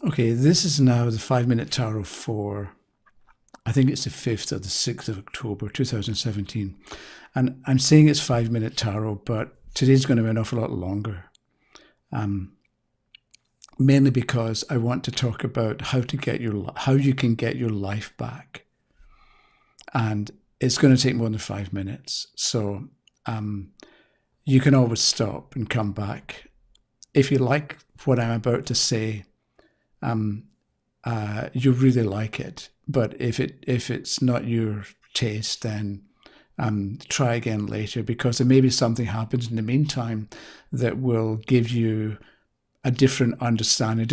Okay, this is now the 5 Minute Tarot for, I think it's the 5th or the 6th of October 2017. And I'm saying it's 5 Minute Tarot, but today's going to be an awful lot longer. Mainly because I want to talk about how you can get your life back. And it's going to take more than 5 minutes. So you can always stop and come back. If you like what I'm about to say, you really like it. But if it's not your taste, then try again later, because there may be something happens in the meantime that will give you a different understanding,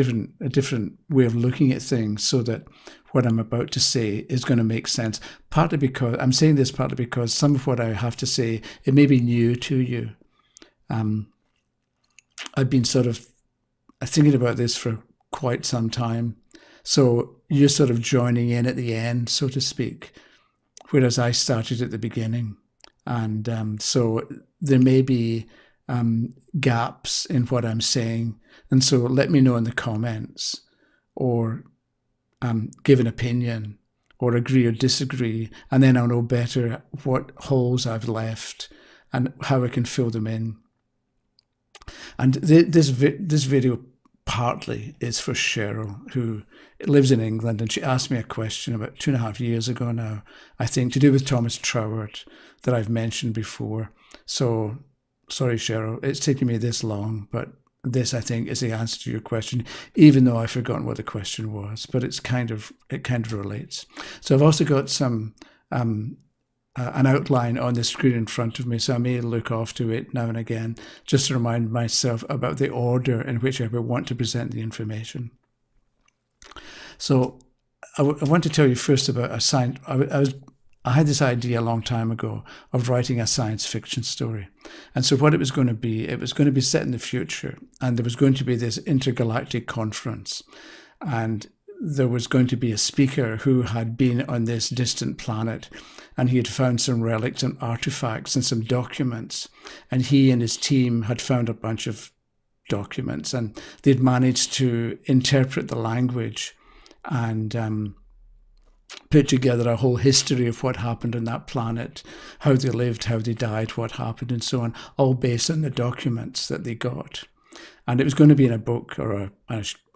a different way of looking at things, so that what I'm about to say is going to make sense. Partly because I'm saying this, partly because some of what I have to say, it may be new to you. I've been sort of thinking about this for quite some time. So you're sort of joining in at the end, so to speak, whereas I started at the beginning. And so there may be gaps in what I'm saying. And so let me know in the comments, or give an opinion, or agree or disagree. And then I'll know better what holes I've left and how I can fill them in. And this video partly is for Cheryl, who lives in England, and she asked me a question about 2.5 years ago now, I think, to do with Thomas Troward, that I've mentioned before. So sorry, Cheryl, it's taken me this long, but this, I think, is the answer to your question, even though I've forgotten what the question was, but it kind of relates. So I've also got some an outline on the screen in front of me, so I may look off to it now and again, just to remind myself about the order in which I would want to present the information. So I want to tell you first about a science. I had this idea a long time ago of writing a science fiction story. And so what it was going to be set in the future, and there was going to be this intergalactic conference, and there was going to be a speaker who had been on this distant planet, and he had found some relics and artifacts and some documents, and he and his team had found a bunch of documents, and they'd managed to interpret the language and put together a whole history of what happened on that planet, how they lived, how they died, what happened, and so on, all based on the documents that they got. And it was going to be in a book or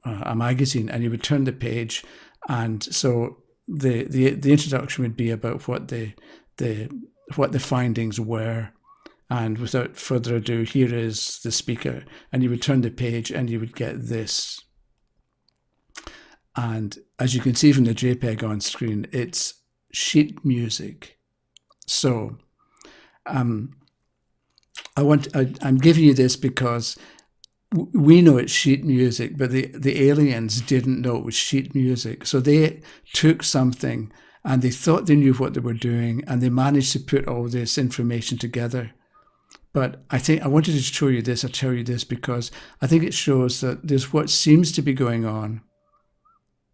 a magazine, and you would turn the page, and so the introduction would be about what the findings were. And without further ado, here is the speaker, and you would turn the page and you would get this. And as you can see from the JPEG on screen, it's sheet music. So I'm giving you this because we know it's sheet music, but the aliens didn't know it was sheet music. So they took something and they thought they knew what they were doing, and they managed to put all this information together. But I think I wanted to show you this, or tell you this, because I think it shows that there's what seems to be going on,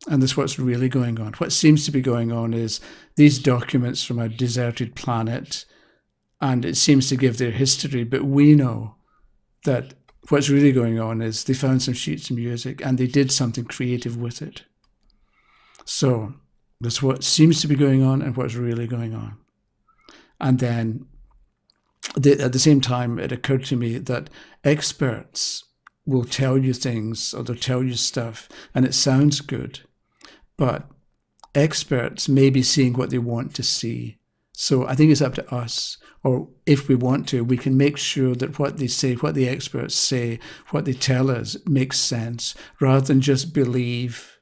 and there's what's really going on. What seems to be going on is these documents from a deserted planet, and it seems to give their history, but we know that what's really going on is they found some sheets of music and they did something creative with it. So there's what seems to be going on and what's really going on. And then at the same time, it occurred to me that experts will tell you things, or they'll tell you stuff, and it sounds good, but experts may be seeing what they want to see. So I think it's up to us, or if we want to, we can make sure that what they say, what the experts say, what they tell us makes sense, rather than just believe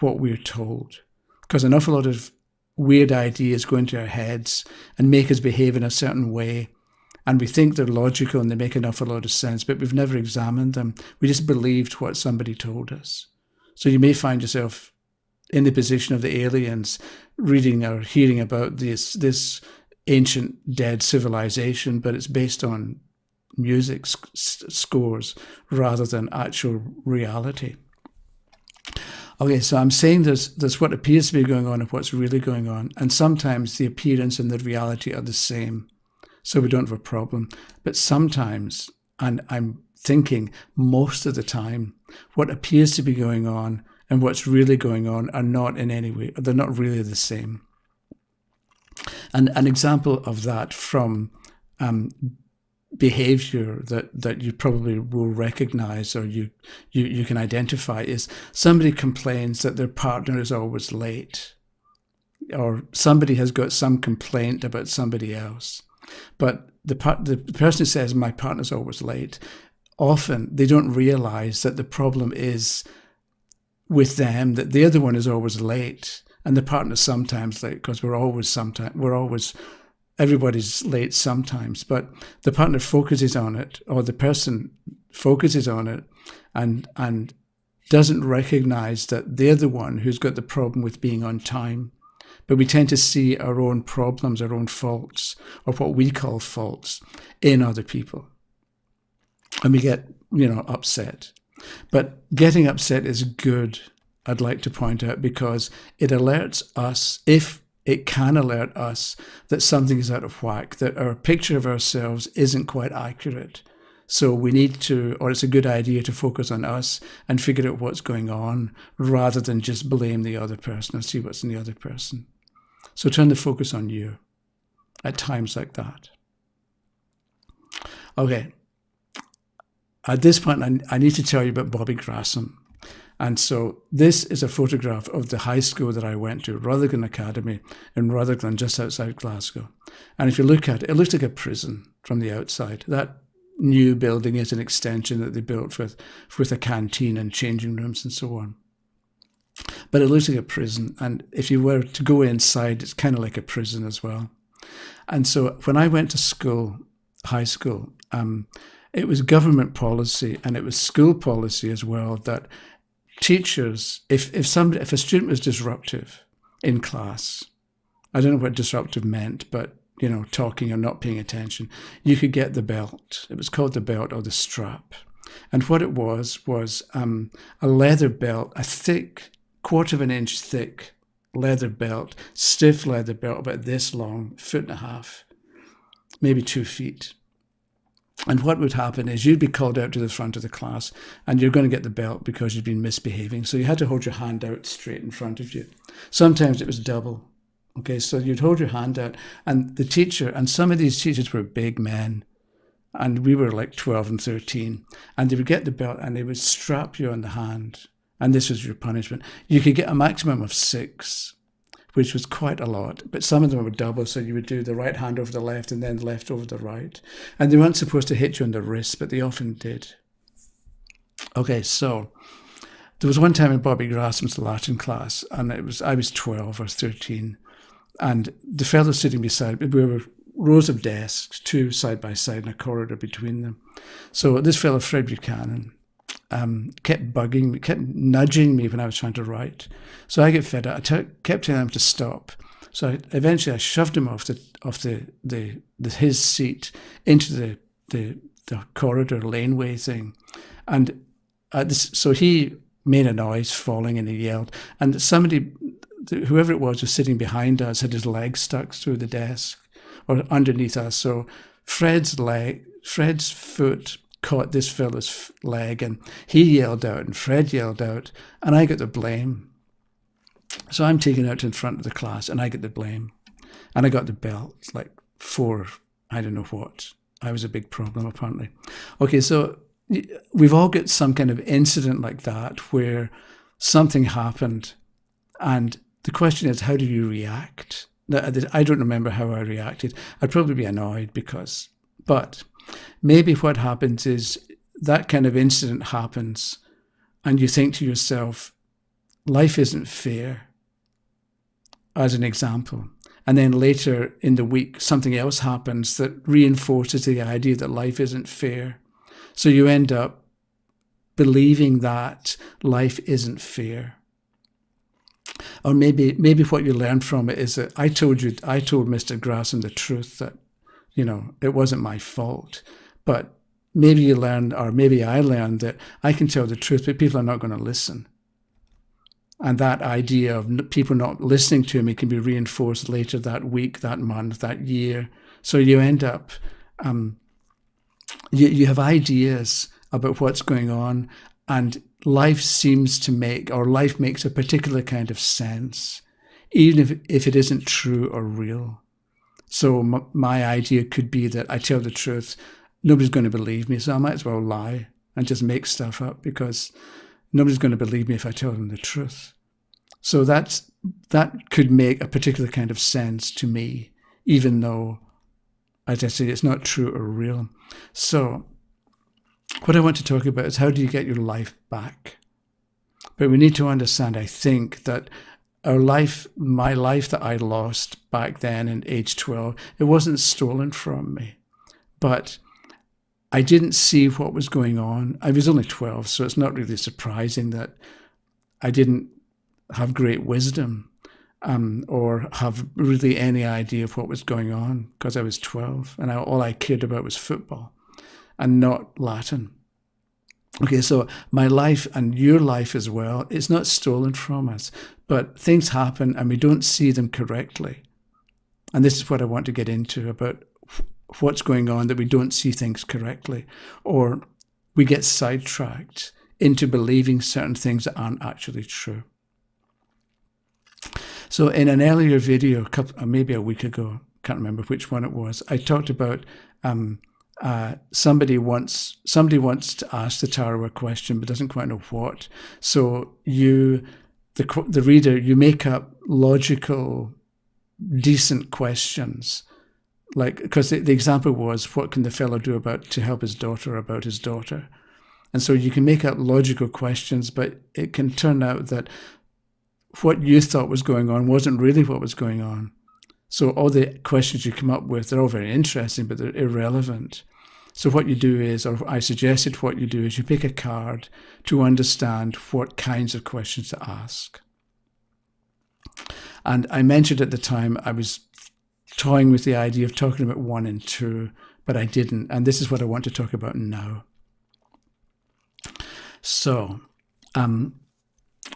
what we're told. Because an awful lot of weird ideas go into our heads and make us behave in a certain way. And we think they're logical and they make an awful lot of sense, but we've never examined them. We just believed what somebody told us. So you may find yourself in the position of the aliens, reading or hearing about this ancient dead civilization, but it's based on music scores rather than actual reality. Okay, so I'm saying there's what appears to be going on and what's really going on, and sometimes the appearance and the reality are the same, so we don't have a problem. But sometimes, and I'm thinking most of the time, what appears to be going on and what's really going on are not in any way, they're not really the same. And an example of that from behavior that you probably will recognize or you can identify is somebody complains that their partner is always late, or somebody has got some complaint about somebody else. But the person who says, my partner's always late, often they don't realize that the problem is with them, that the other one is always late and the partner's sometimes late, because everybody's late sometimes. But the partner focuses on it, or the person focuses on it and doesn't recognize that they're the one who's got the problem with being on time. But we tend to see our own problems, our own faults, or what we call faults, in other people. And we get, upset. But getting upset is good, I'd like to point out, because it alerts us, if it can alert us, that something is out of whack, that our picture of ourselves isn't quite accurate. So we need to, or it's a good idea to focus on us and figure out what's going on, rather than just blame the other person or see what's in the other person. So turn the focus on you at times like that. Okay. At this point, I need to tell you about Bobby Grassam. And so this is a photograph of the high school that I went to, Rutherglen Academy in Rutherglen, just outside Glasgow. And if you look at it, it looks like a prison from the outside. That new building is an extension that they built with a canteen and changing rooms and so on. But it looks like a prison. And if you were to go inside, it's kind of like a prison as well. And so when I went to school, high school, it was government policy and it was school policy as well that teachers, if a student was disruptive in class, I don't know what disruptive meant, but talking or not paying attention, you could get the belt. It was called the belt or the strap. And what it was a leather belt, a thick, 1/4 of an inch thick leather belt, stiff leather belt, about this long, 1.5 feet, maybe 2 feet. And what would happen is you'd be called out to the front of the class and you're going to get the belt because you'd been misbehaving. So you had to hold your hand out straight in front of you. Sometimes it was double. Okay, so you'd hold your hand out and the teacher, and some of these teachers were big men, and we were like 12 and 13, and they would get the belt and they would strap you on the hand. And this was your punishment. You could get a maximum of 6, which was quite a lot. But some of them were double, so you would do the right hand over the left and then the left over the right. And they weren't supposed to hit you on the wrist, but they often did. Okay, so there was one time in Bobby Grassam's Latin class, and I was 12 or 13, and the fellow sitting beside me, we were rows of desks, 2 side by side, and a corridor between them. So this fellow, Fred Buchanan, kept bugging me, kept nudging me when I was trying to write. So I get fed up. I kept telling him to stop. So eventually I shoved him off his seat into the corridor laneway thing, and so he made a noise, falling, and he yelled. And somebody, whoever it was sitting behind us, had his leg stuck through the desk or underneath us. So Fred's foot caught this fellow's leg, and he yelled out and Fred yelled out, and I got the blame. So I'm taken out in front of the class and I get the blame, and I got the belt, like 4, I don't know what. I was a big problem apparently. Okay, so we've all got some kind of incident like that where something happened, and the question is, how do you react? I don't remember how I reacted. I'd probably be annoyed but maybe what happens is that kind of incident happens and you think to yourself, life isn't fair, as an example. And then later in the week, something else happens that reinforces the idea that life isn't fair. So you end up believing that life isn't fair. Or maybe what you learn from it is that I told Mr. Grassam the truth, that it wasn't my fault. But maybe you learned, or maybe I learned, that I can tell the truth, but people are not going to listen. And that idea of people not listening to me can be reinforced later that week, that month, that year. So you end up, you have ideas about what's going on, And life seems to make, or life makes a particular kind of sense, even if it isn't true or real. So my idea could be that I tell the truth, nobody's going to believe me, so I might as well lie and just make stuff up, because nobody's going to believe me if I tell them the truth. So that could make a particular kind of sense to me, even though, as I say, it's not true or real. So what I want to talk about is, how do you get your life back? But we need to understand, I think, that my life that I lost back then in age 12, it wasn't stolen from me, but I didn't see what was going on. I was only 12, so it's not really surprising that I didn't have great wisdom or have really any idea of what was going on, because I was 12 and all I cared about was football and not Latin. Okay, so my life and your life as well, it's not stolen from us, but things happen and we don't see them correctly. And this is what I want to get into, about what's going on, that we don't see things correctly, or we get sidetracked into believing certain things that aren't actually true. So in an earlier video, maybe a week ago, can't remember which one it was, I talked about somebody wants to ask the tarot a question but doesn't quite know what. So the reader, you make up logical, decent questions, like, because the example was, what can the fellow do to help his daughter about his daughter? And so you can make up logical questions, but it can turn out that what you thought was going on wasn't really what was going on. So all the questions you come up with, they're all very interesting, but they're irrelevant. So what you do is, or I suggested what you do is, you pick a card to understand what kinds of questions to ask. And I mentioned at the time I was toying with the idea of talking about 1 and 2, but I didn't. And this is what I want to talk about now. So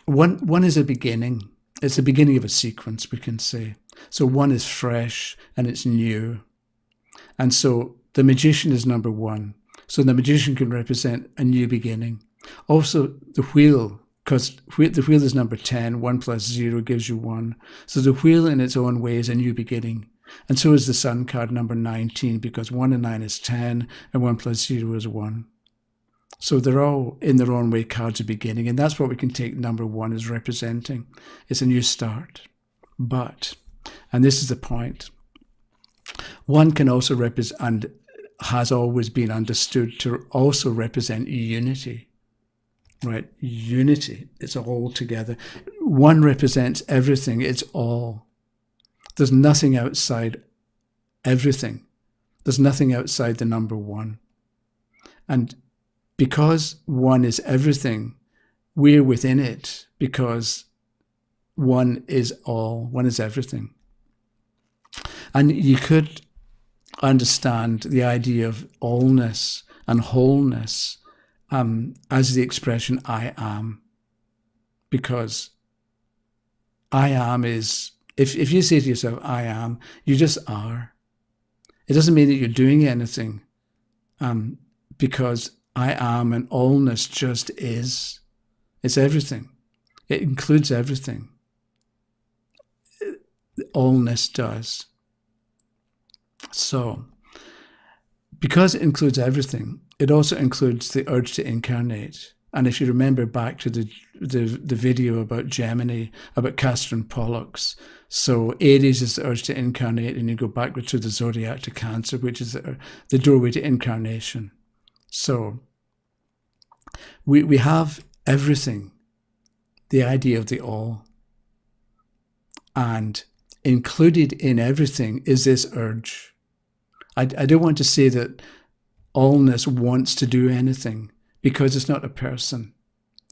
one is a beginning. It's the beginning of a sequence, we can say. So 1 is fresh and it's new. And so the magician is number 1. So the magician can represent a new beginning. Also the wheel, because the wheel is number 10, 1 plus 0 gives you 1. So the wheel in its own way is a new beginning. And so is the sun card number 19, because 1 and 9 is 10 and 1 plus 0 is 1. So they're all in their own way cards of beginning. And that's what we can take number 1 as representing. It's a new start. But, and this is the point, 1 can also represent, and has always been understood to also represent unity, right? Unity, it's all together. 1 represents everything, it's all. There's nothing outside everything. There's nothing outside the number 1. And because 1 is everything, we're within it, because 1 is all, 1 is everything. And you could understand the idea of allness and wholeness as the expression I am. Because I am is, if you say to yourself, I am, you just are. It doesn't mean that you're doing anything, because I am and allness just is. It's everything. It includes everything. Allness does. So, because it includes everything, it also includes the urge to incarnate. And if you remember back to the video about Gemini, about Castor and Pollux, so Aries is the urge to incarnate, and you go backward to the zodiac to Cancer, which is the doorway to incarnation. So we have everything, the idea of the all. And included in everything is this urge. I don't want to say that allness wants to do anything, because it's not a person.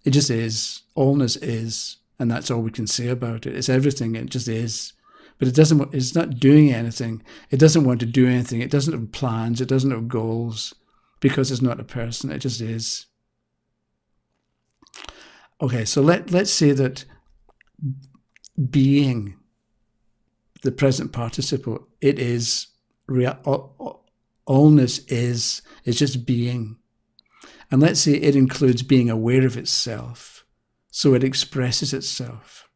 It just is. Allness is, and that's all we can say about it. It's everything, it just is. But it's not doing anything. It doesn't want to do anything. It doesn't have plans. It doesn't have goals, because it's not a person. It just is. Okay, so let's say that being, the present participle, it is, allness is, it's just being. And let's say it includes being aware of itself, so it expresses itself.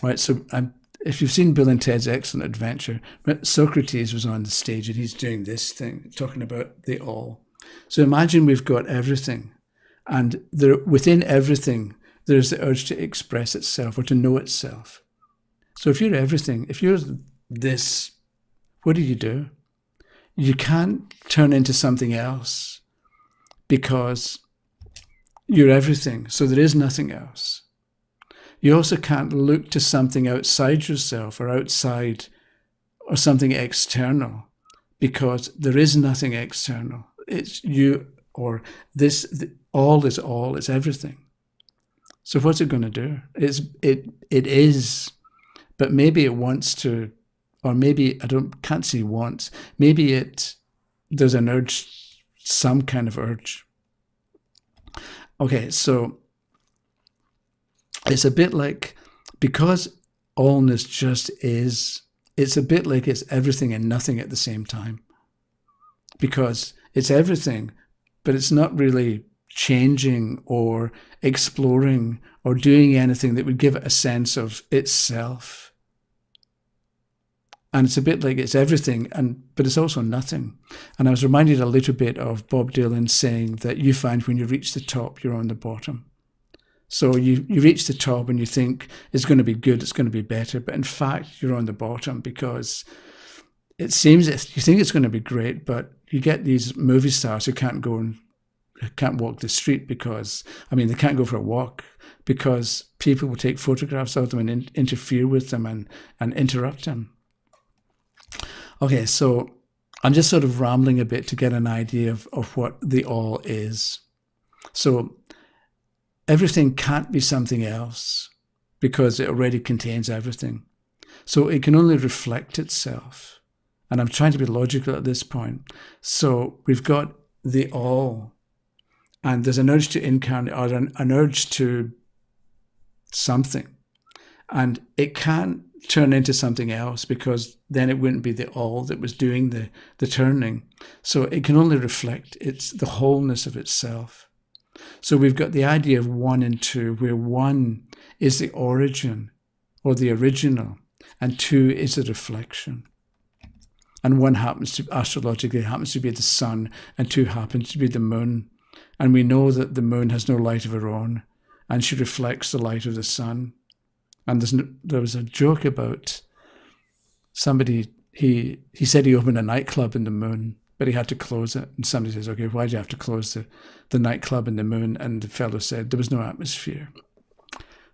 Right, so if you've seen Bill and Ted's Excellent Adventure, Socrates was on the stage and he's doing this thing, talking about the all. So imagine we've got everything, and within everything, there's the urge to express itself or to know itself. So if you're everything, if you're this, what do? You can't turn into something else because you're everything, so there is nothing else. You also can't look to something outside yourself or outside or something external because there is nothing external. It's you or this, all is all, it's everything. So what's it going to do? It is, but maybe it wants to, or maybe can't say wants, maybe there's an urge, some kind of urge. Okay, so it's a bit like, because allness just is, it's a bit like it's everything and nothing at the same time. Because it's everything, but it's not really changing or exploring or doing anything that would give it a sense of itself. And it's a bit like it's everything, but it's also nothing. And I was reminded a little bit of Bob Dylan saying that you find when you reach the top, you're on the bottom. So you reach the top and you think it's going to be good, it's going to be better, but in fact, you're on the bottom because it seems you think it's going to be great, but you get these movie stars who can't walk the street because, they can't go for a walk because people will take photographs of them and interfere with them and interrupt them. Okay, so I'm just sort of rambling a bit to get an idea of what the all is. So everything can't be something else because it already contains everything. So it can only reflect itself. And I'm trying to be logical at this point. So we've got the all, and there's an urge to incarnate, or an urge to something. And it can't turn into something else because then it wouldn't be the all that was doing the turning. So it can only reflect the wholeness of itself. So we've got the idea of one and two, where one is the origin or the original, and two is a reflection. And one astrologically happens to be the sun, and two happens to be the moon. And we know that the moon has no light of her own, and she reflects the light of the sun. And there was a joke about somebody, he said he opened a nightclub in the moon, but he had to close it. And somebody says, okay, why do you have to close the nightclub in the moon? And the fellow said, there was no atmosphere.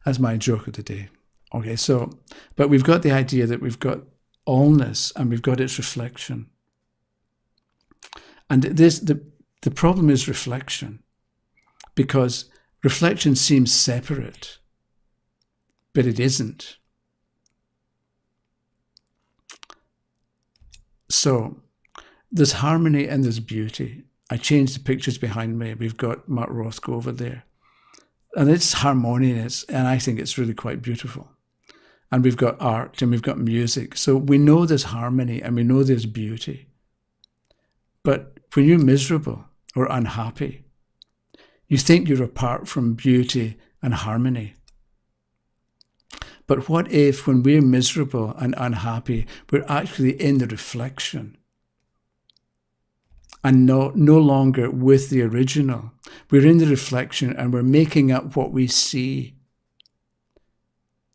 That's my joke of the day. Okay, so, but we've got the idea that we've got allness and we've got its reflection. And the problem is reflection, because reflection seems separate, but it isn't. So there's harmony and there's beauty. I changed the pictures behind me. We've got Mark Rothko over there. And it's harmonious, and I think it's really quite beautiful. And we've got art and we've got music. So we know there's harmony and we know there's beauty. But when you're miserable or unhappy, you think you're apart from beauty and harmony. But what if when we're miserable and unhappy, we're actually in the reflection and no longer with the original? We're in the reflection and we're making up what we see.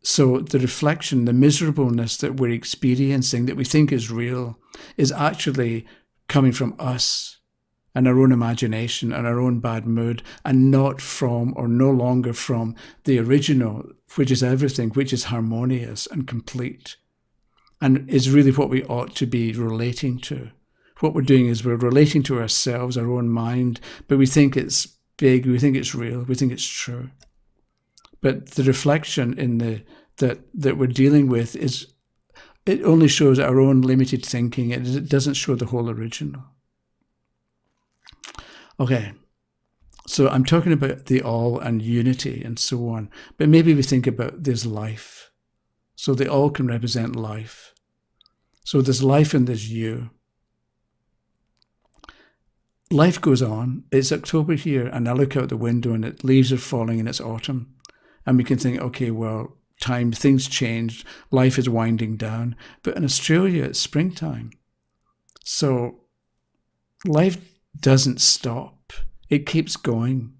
So the reflection, the miserableness that we're experiencing, that we think is real, is actually coming from us and our own imagination and our own bad mood, and not from, or no longer from, the original, which is everything, which is harmonious and complete, and is really what we ought to be relating to. What we're doing is we're relating to ourselves, our own mind, but we think it's big, we think it's real, we think it's true. But the reflection in that we're dealing with it only shows our own limited thinking. It doesn't show the whole original. Okay, so I'm talking about the all and unity and so on, but maybe we think about there's life. So the all can represent life. So there's life and there's you. life goes on. It's October here, and I look out the window and leaves are falling and it's autumn. And we can think, okay, well, things changed, life is winding down. But in Australia, it's springtime. So life doesn't stop. It keeps going.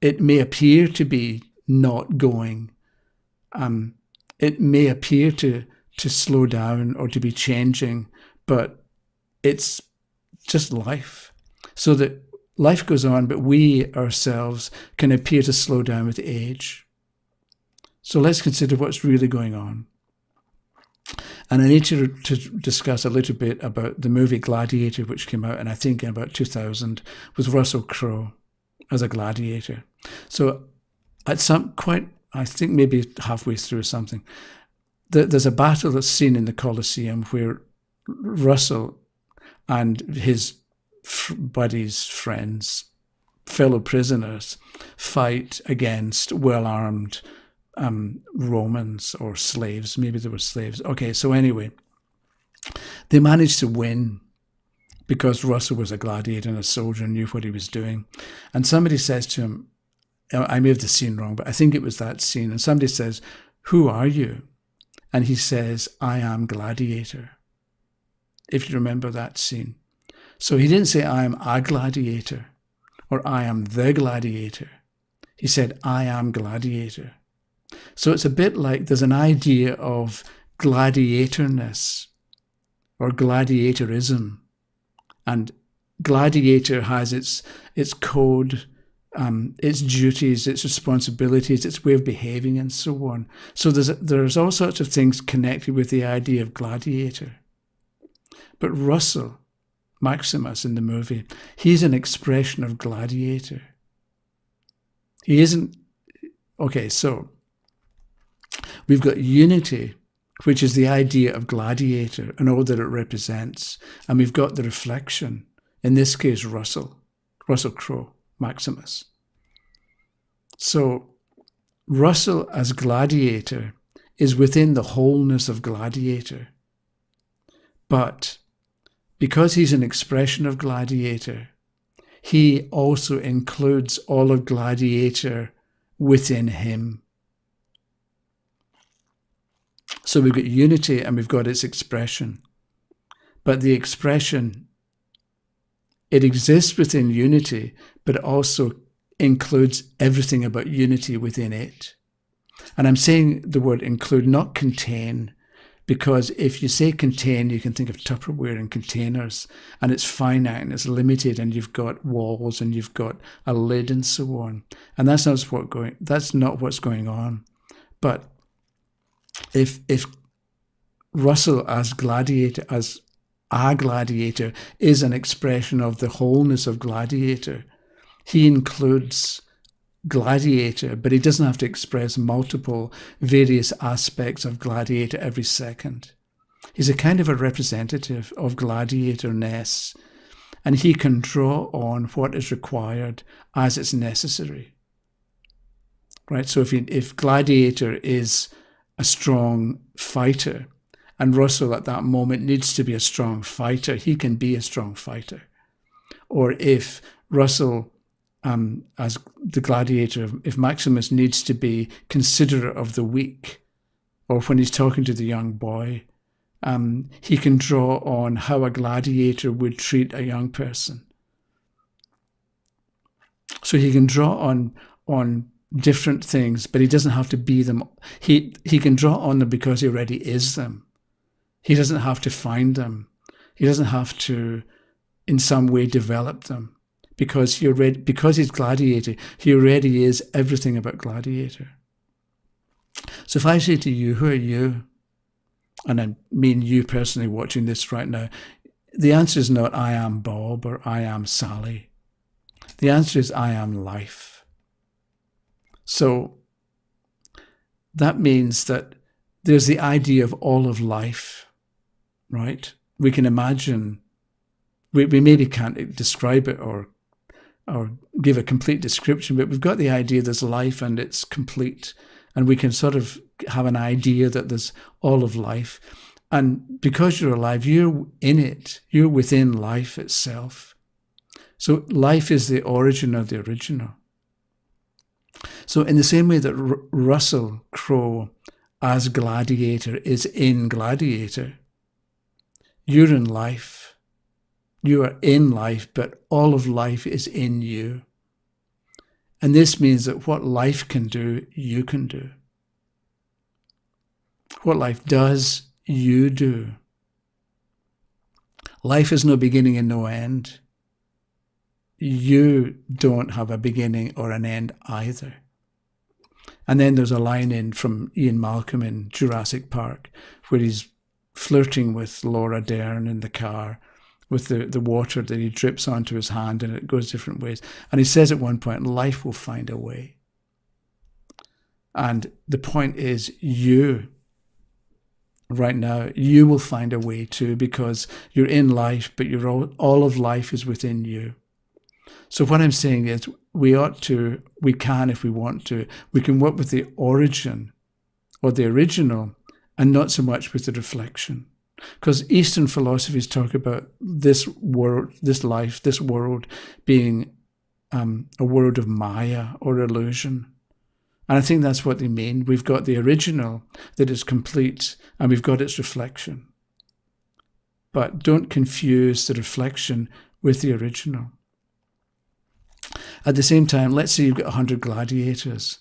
It may appear to be not going. It may appear to slow down or to be changing, but it's just life. So that life goes on, but we ourselves can appear to slow down with age. So let's consider what's really going on. And I need to discuss a little bit about the movie Gladiator, which came out, and I think in about 2000, with Russell Crowe as a gladiator. So at I think maybe halfway through something, there's a battle that's seen in the Colosseum where Russell and his buddies, friends, fellow prisoners fight against well-armed Romans or slaves. Maybe they were slaves. Okay, so anyway, they managed to win because Russell was a gladiator and a soldier and knew what he was doing. And somebody says to him, I may have the scene wrong, but I think it was that scene. And somebody says, "Who are you?" And he says, "I am Gladiator." If you remember that scene. So he didn't say, "I am a gladiator," or "I am the gladiator." He said, "I am Gladiator." So it's a bit like there's an idea of gladiatorness or gladiatorism. And gladiator has its code, its duties, its responsibilities, its way of behaving, and so on. So there's all sorts of things connected with the idea of gladiator. But Russell, Maximus in the movie, he's an expression of gladiator. He isn't... Okay, so we've got unity, which is the idea of gladiator and all that it represents. And we've got the reflection, in this case, Russell Crowe, Maximus. So Russell as gladiator is within the wholeness of gladiator. But because he's an expression of gladiator, he also includes all of gladiator within him. So we've got unity and we've got its expression. But the expression, it exists within unity, but it also includes everything about unity within it. And I'm saying the word include, not contain, because if you say contain, you can think of Tupperware and containers, and it's finite and it's limited, and you've got walls and you've got a lid and so on. And that's not what's going on. But if Russell as a gladiator is an expression of the wholeness of gladiator, he includes gladiator, but he doesn't have to express multiple various aspects of gladiator every second. He's a kind of a representative of gladiatorness, and he can draw on what is required as it's necessary. Right? So if gladiator is a strong fighter, and Russell at that moment needs to be a strong fighter, he can be a strong fighter. Or if Russell, as the gladiator, if Maximus needs to be considerate of the weak, or when he's talking to the young boy, he can draw on how a gladiator would treat a young person. So he can draw on different things, but he doesn't have to be them. He can draw on them because he already is them. He doesn't have to find them. He doesn't have to, in some way, develop them. Because he's gladiator, he already is everything about gladiator. So if I say to you, who are you? And I mean you personally watching this right now, the answer is not I am Bob or I am Sally. The answer is I am life. So that means that there's the idea of all of life, right? We can imagine, we maybe can't describe it or give a complete description, but we've got the idea there's life and it's complete, and we can sort of have an idea that there's all of life. And because you're alive, you're in it. You're within life itself. So life is the origin of the original. So in the same way that Russell Crowe as Gladiator is in Gladiator, you're in life. You are in life, but all of life is in you. And this means that what life can do, you can do. What life does, you do. Life has no beginning and no end. You don't have a beginning or an end either. And then there's a line in from Ian Malcolm in Jurassic Park where he's flirting with Laura Dern in the car with the water that he drips onto his hand, and it goes different ways. And he says at one point, life will find a way. And the point is, you, right now, you will find a way too, because you're in life, but you're all of life is within you. So what I'm saying is we can, if we want to, we can work with the origin or the original and not so much with the reflection. Because Eastern philosophies talk about this world, this life, this world being a world of Maya or illusion. And I think that's what they mean. We've got the original that is complete and we've got its reflection. But don't confuse the reflection with the original. At the same time, let's say you've got 100 gladiators.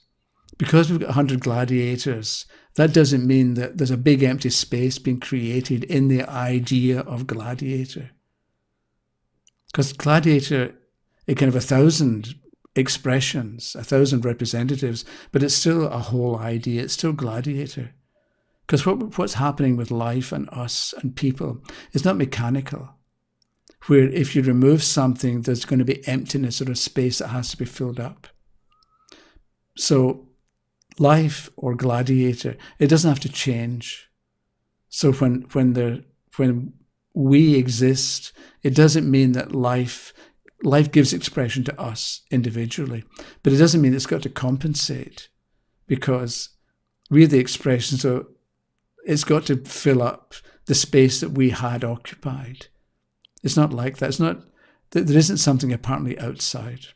Because we've got 100 gladiators, that doesn't mean that there's a big empty space being created in the idea of gladiator. Because gladiator, it can have 1,000 expressions, 1,000 representatives, but it's still a whole idea. It's still gladiator. Because what's happening with life and us and people is not mechanical, where if you remove something, there's going to be emptiness or a space that has to be filled up. So life or gladiator, it doesn't have to change. So when we exist, it doesn't mean that life gives expression to us individually, but it doesn't mean it's got to compensate, because we're the expression, so it's got to fill up the space that we had occupied. It's not like that. It's not, there isn't something apparently outside.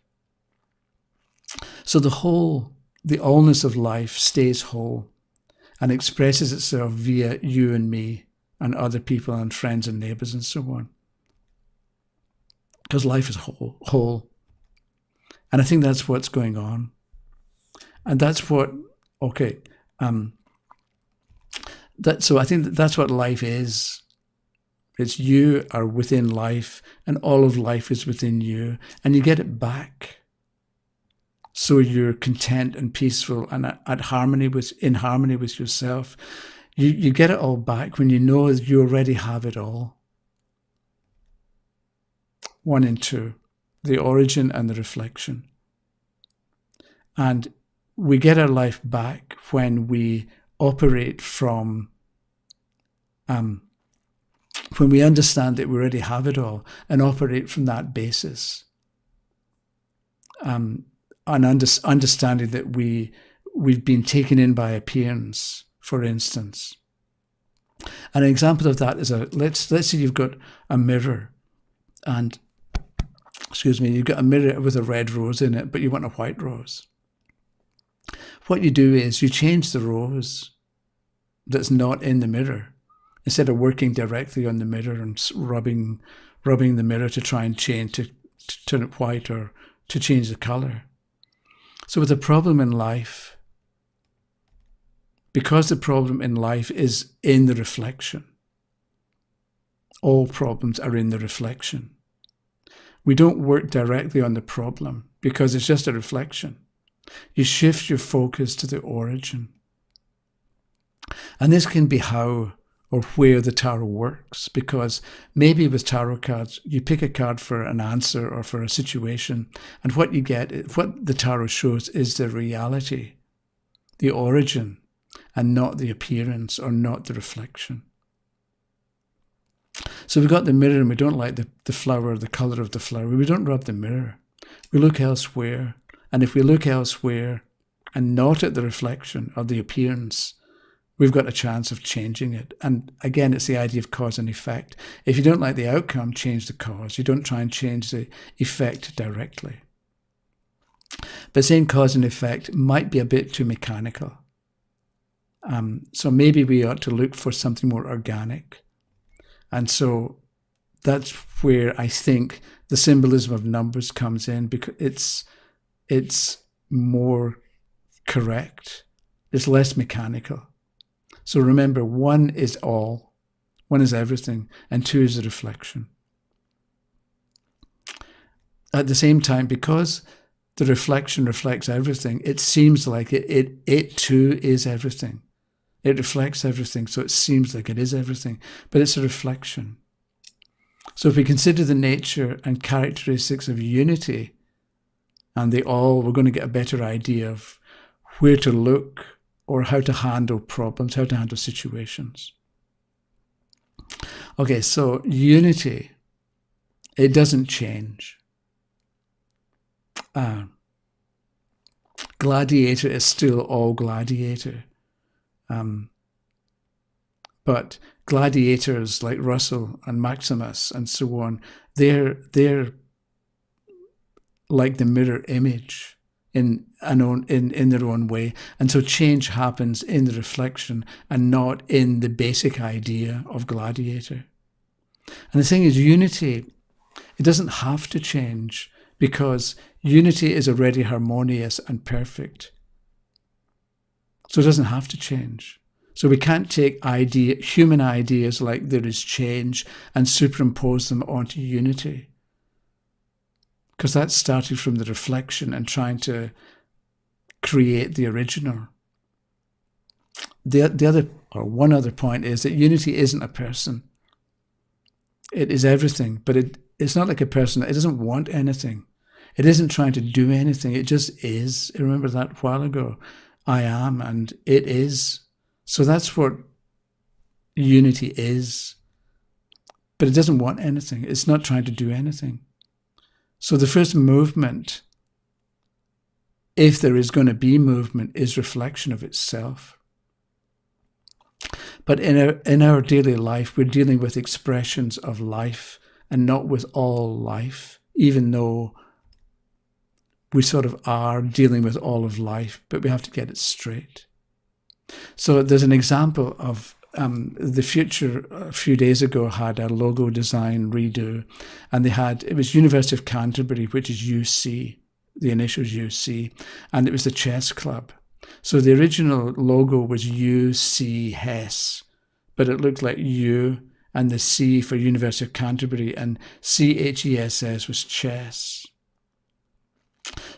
So the allness of life stays whole and expresses itself via you and me and other people and friends and neighbours and so on. Because life is whole. And I think that's what's going on. And that's what, so I think that's what life is. It's you are within life and all of life is within you, and you get it back. So you're content and peaceful and in harmony with yourself. You get it all back when you know that you already have it all. 1 and 2, the origin and the reflection. And we get our life back when we operate from, when we understand that we already have it all and operate from that basis. And understanding that we've been taken in by appearance, for instance. And an example of that is let's say you've got a mirror, and you've got a mirror with a red rose in it, but you want a white rose. What you do is you change the rose that's not in the mirror, instead of working directly on the mirror and rubbing the mirror to try and change to turn it white or to change the colour. So with the problem in life, because the problem in life is in the reflection, all problems are in the reflection. We don't work directly on the problem because it's just a reflection. You shift your focus to the origin. And this can be how or where the tarot works, because maybe with tarot cards, you pick a card for an answer or for a situation, and what you get, what the tarot shows is the reality, the origin, and not the appearance or not the reflection. So we've got the mirror and we don't like the flower, the colour of the flower. We don't rub the mirror. We look elsewhere. And if we look elsewhere and not at the reflection or the appearance, we've got a chance of changing it. And again, it's the idea of cause and effect. If you don't like the outcome, change the cause. You don't try and change the effect directly. But saying cause and effect might be a bit too mechanical. So maybe we ought to look for something more organic. And so that's where I think the symbolism of numbers comes in, because it's more correct. It's less mechanical. So remember, 1 is all, 1 is everything, and 2 is a reflection. At the same time, because the reflection reflects everything, it seems like it too is everything. It reflects everything, so it seems like it is everything, but it's a reflection. So if we consider the nature and characteristics of unity and the all, we're going to get a better idea of where to look or how to handle problems, how to handle situations. Okay, so unity, it doesn't change. Gladiator is still all gladiator. But gladiators like Russell and Maximus and so on, they're like the mirror image in their own way. And so change happens in the reflection and not in the basic idea of gladiator. And the thing is, unity, it doesn't have to change, because unity is already harmonious and perfect. So it doesn't have to change. So we can't take human ideas like there is change and superimpose them onto unity, because that's starting from the reflection and trying to create the original. One other point is that unity isn't a person. It is everything, but it's not like a person. It doesn't want anything. It isn't trying to do anything. It just is. Remember that a while ago. I am, and it is. So that's what unity is. But it doesn't want anything. It's not trying to do anything. So the first movement, if there is going to be movement, is reflection of itself. But in our daily life, we're dealing with expressions of life and not with all life, even though we sort of are dealing with all of life, but we have to get it straight. So there's an example of the Future a few days ago had a logo design redo, and it was University of Canterbury, which is UC, the initials UC, and it was the chess club. So the original logo was UC Hess, but it looked like U and the C for University of Canterbury, and CHESS was chess.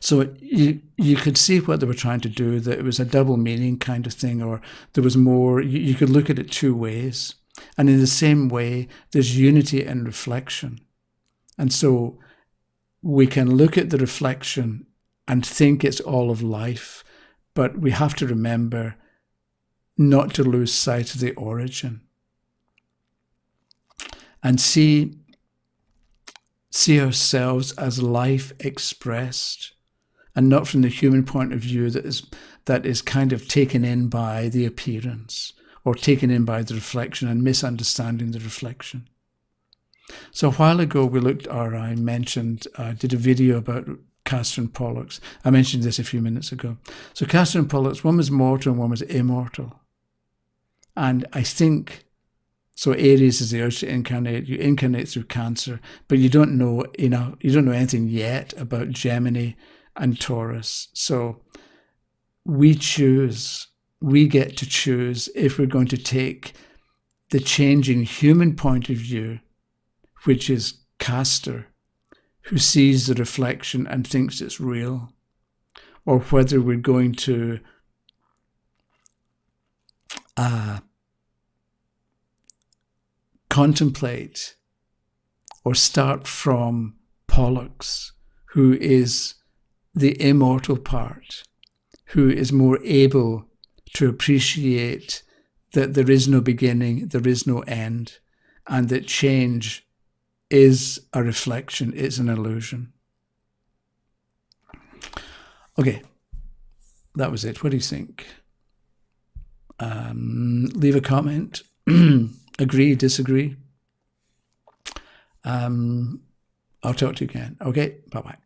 So you could see what they were trying to do, that it was a double meaning kind of thing, or there was more. You could look at it two ways. And in the same way, there's unity and reflection. And so we can look at the reflection and think it's all of life, but we have to remember not to lose sight of the origin. And see ourselves as life expressed, and not from the human point of view that is kind of taken in by the appearance or taken in by the reflection and misunderstanding the reflection. So a while ago I did a video about Castor and Pollux. I mentioned this a few minutes ago. So Castor and Pollux, one was mortal and one was immortal. And I think, so Aries is the urge to incarnate. You incarnate through Cancer, but you don't know anything yet about Gemini and Taurus. So we get to choose if we're going to take the changing human point of view, which is Castor, who sees the reflection and thinks it's real, or whether we're going to contemplate or start from Pollux, who is the immortal part, who is more able to appreciate that there is no beginning, there is no end, and that change is a reflection, it's an illusion. Okay, that was it. What do you think? Leave a comment. Agree, disagree. I'll talk to you again. Okay, bye-bye.